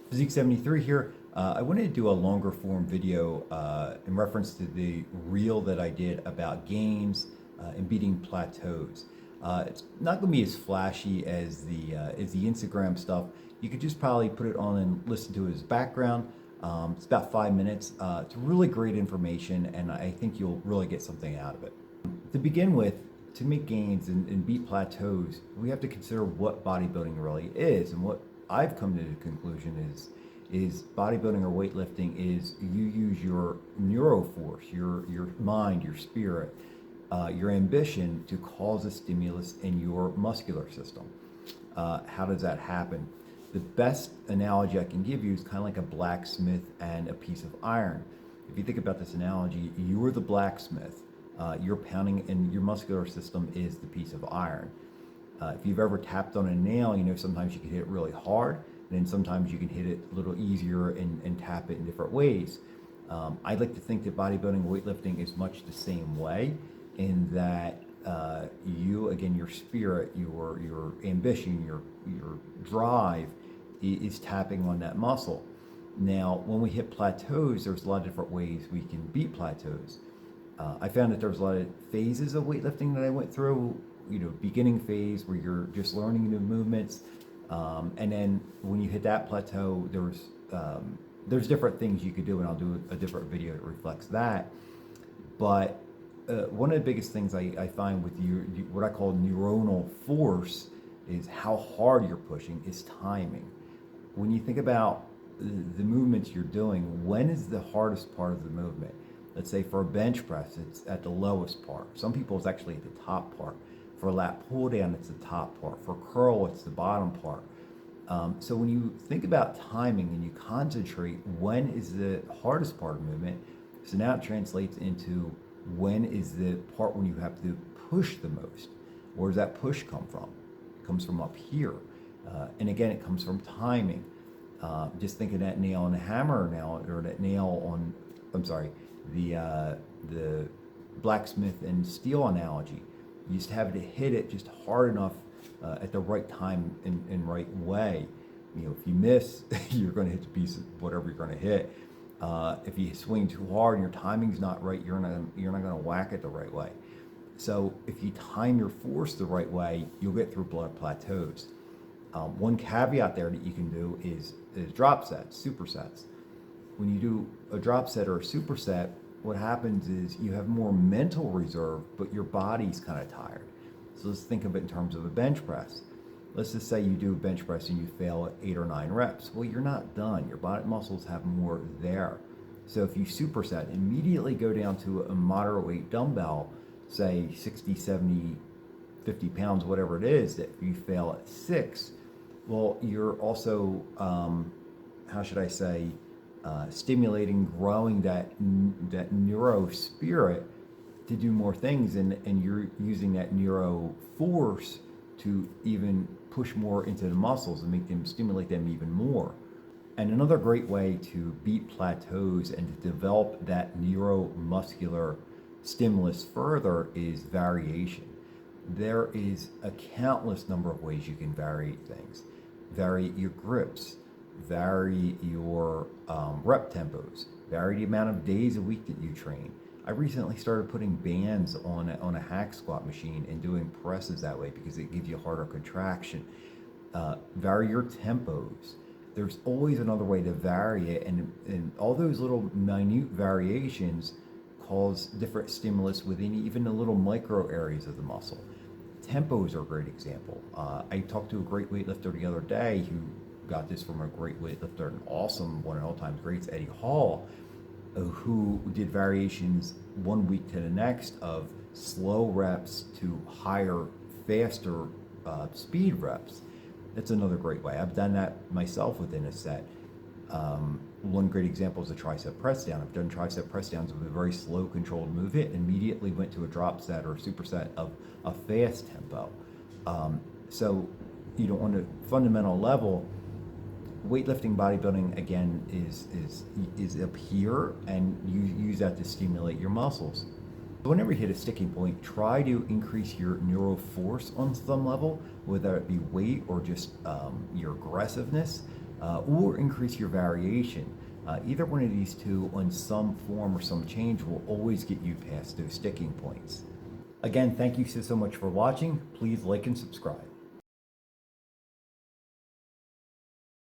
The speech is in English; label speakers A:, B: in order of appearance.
A: Physique 73 here. I wanted to do a longer form video in reference to the reel that I did about gains and beating plateaus. It's not going to be as flashy as the Instagram stuff. You could just probably put it on and listen to it as background. It's about 5 minutes. It's really great information, and I think you'll really get something out of it. To begin with, to make gains and beat plateaus, we have to consider what bodybuilding really is. And what I've come to the conclusion is bodybuilding or weightlifting is you use your neuroforce, your mind, your spirit, your ambition to cause a stimulus in your muscular system. How does that happen? The best analogy I can give you is kind of like a blacksmith and a piece of iron. If you think about this analogy, you're the blacksmith. You're pounding, and your muscular system is the piece of iron. If you've ever tapped on a nail, you know sometimes you can hit it really hard, and then sometimes you can hit it a little easier and tap it in different ways. I like to think that bodybuilding and weightlifting is much the same way, in that you, again, your spirit, your ambition, your drive is tapping on that muscle. Now, when we hit plateaus, there's a lot of different ways we can beat plateaus. I found that there was a lot of phases of weightlifting that I went through. You know, beginning phase where you're just learning new movements, and then when you hit that plateau, there's different things you could do, and I'll do a different video that reflects that. But one of the biggest things I find with what I call neuronal force, is how hard you're pushing is timing. When you think about the movements you're doing, when is the hardest part of the movement? Let's say for a bench press, it's at the lowest part. Some people, it's actually at the top part. For a lat pull down, it's the top part. For curl, it's the bottom part. So when you think about timing and you concentrate, when is the hardest part of movement? So now it translates into when is the part when you have to push the most. Where does that push come from? It comes from up here. And again, it comes from timing. Just think of that nail on a hammer now, or that nail on, I'm sorry, the blacksmith and steel analogy. You just have to hit it just hard enough at the right time and right way. You know, if you miss, you're going to hit the piece of whatever you're going to hit. If you swing too hard and your timing's not right, you're not going to whack it the right way. So if you time your force the right way, you'll get through blood plateaus. One caveat there that you can do is drop sets, supersets. When you do a drop set or a superset, what happens is you have more mental reserve, but your body's kind of tired. So let's think of it in terms of a bench press. Let's just say you do a bench press and you fail at 8 or 9 reps. Well, you're not done. Your body muscles have more there. So if you superset, immediately go down to a moderate weight dumbbell, say 60, 70, 50 pounds, whatever it is, that you fail at 6, well, you're also, how should I say, stimulating, growing that neuro spirit to do more things, and you're using that neuro force to even push more into the muscles and make them stimulate them even more. And another great way to beat plateaus and to develop that neuromuscular stimulus further is variation. There is a countless number of ways you can vary things. Vary your grips, vary your rep tempos, vary the amount of days a week that you train. I recently started putting bands on a hack squat machine and doing presses that way because it gives you a harder contraction. Vary your tempos. There's always another way to vary it, and all those little minute variations cause different stimulus within even the little micro areas of the muscle. Tempos are a great example. I talked to a great weightlifter the other day who got this from a great weightlifter, an awesome, one of all-time greats, Eddie Hall, who did variations one week to the next of slow reps to higher, faster speed reps. That's another great way. I've done that myself within a set. One great example is a tricep press down. I've done tricep press downs with a very slow, controlled movement, immediately went to a drop set or a superset of a fast tempo. So, you know, on a fundamental level, weightlifting, bodybuilding, again, is up here, and you use that to stimulate your muscles. Whenever you hit a sticking point, try to increase your neural force on some level, whether it be weight or just your aggressiveness. or increase your variation. Either one of these two on some form or some change will always get you past those sticking points. Again, thank you so much for watching. Please like and subscribe.